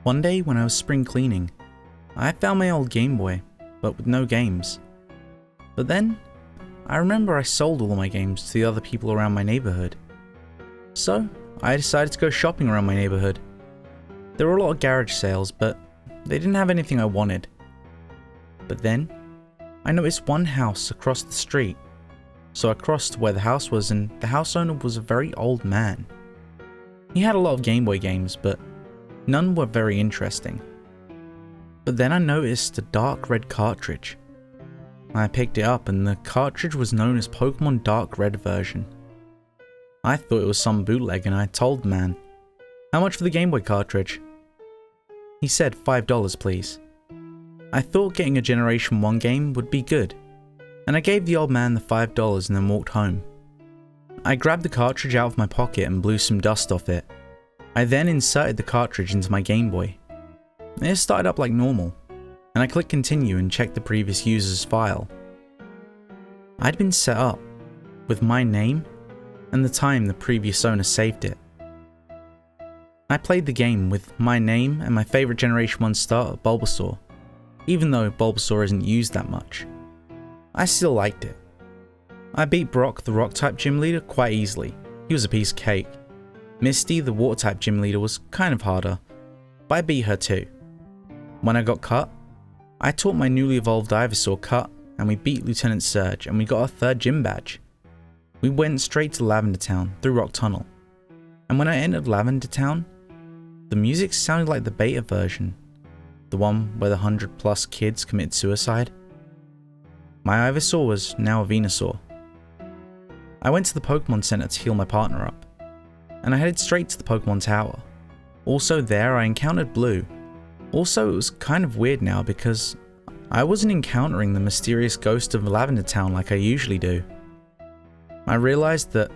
One day when I was spring cleaning, I found my old Game Boy, but with no games. But then, I remember I sold all of my games to the other people around my neighborhood. So, I decided to go shopping around my neighborhood. There were a lot of garage sales, but they didn't have anything I wanted. But then, I noticed one house across the street. So I crossed to where the house was, and the house owner was a very old man. He had a lot of Game Boy games, but none were very interesting. But then I noticed a dark red cartridge. I picked it up and the cartridge was known as Pokemon Dark Red version. I thought it was some bootleg and I told the man, "How much for the Game Boy cartridge?" He said $5 please. I thought getting a Generation 1 game would be good, and I gave the old man the $5 and then walked home. I grabbed the cartridge out of my pocket and blew some dust off it. I then inserted the cartridge into my Game Boy. It started up like normal, and I clicked continue and checked the previous user's file. I'd been set up with my name and the time the previous owner saved it. I played the game with my name and my favourite Generation 1 starter, Bulbasaur, even though Bulbasaur isn't used that much. I still liked it. I beat Brock, the Rock-type gym leader, quite easily. He was a piece of cake. Misty, the Water-type gym leader, was kind of harder, but I beat her too. When I got Cut, I taught my newly evolved Ivysaur Cut, and we beat Lieutenant Surge, and we got our third gym badge. We went straight to Lavender Town through Rock Tunnel, and when I entered Lavender Town, the music sounded like the beta version, the one where the 100+ kids commit suicide. My Ivysaur was now a Venusaur. I went to the Pokemon Center to heal my partner up, and I headed straight to the Pokemon Tower. Also there I encountered Blue. Also it was kind of weird now because I wasn't encountering the mysterious ghost of Lavender Town like I usually do. I realized that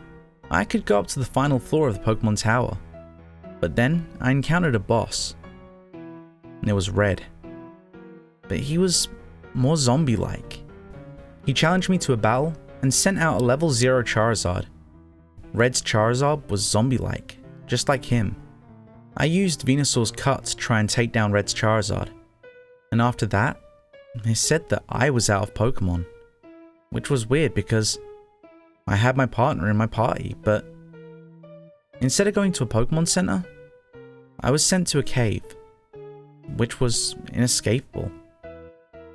I could go up to the final floor of the Pokemon Tower, but then I encountered a boss. It was Red, but he was more zombie-like. He challenged me to a battle and sent out a level 0 Charizard. Red's Charizard was zombie-like, just like him. I used Venusaur's Cut to try and take down Red's Charizard, and after that, they said that I was out of Pokemon, which was weird because I had my partner in my party, but instead of going to a Pokemon Center, I was sent to a cave, which was inescapable.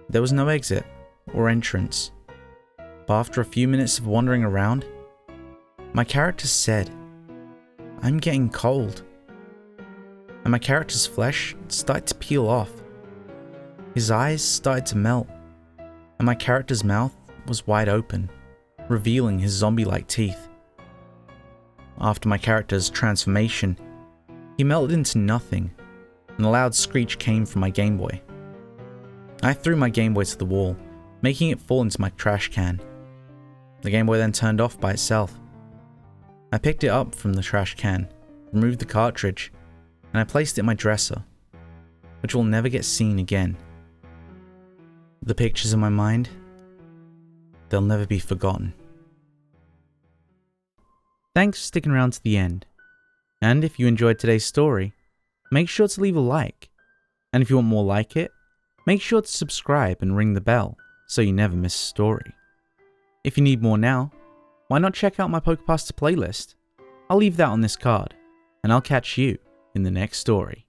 There was no exit or entrance, but after a few minutes of wandering around, my character said, "I'm getting cold." And my character's flesh started to peel off. His eyes started to melt, and my character's mouth was wide open, revealing his zombie-like teeth. After my character's transformation, he melted into nothing, and a loud screech came from my Game Boy. I threw my Game Boy to the wall, making it fall into my trash can. The Game Boy then turned off by itself. I picked it up from the trash can, removed the cartridge, and I placed it in my dresser, which will never get seen again. The pictures in my mind, they'll never be forgotten. Thanks for sticking around to the end, and if you enjoyed today's story, make sure to leave a like, and if you want more like it, make sure to subscribe and ring the bell so you never miss a story. If you need more now, why not check out my Pokepasta playlist? I'll leave that on this card, and I'll catch you in the next story.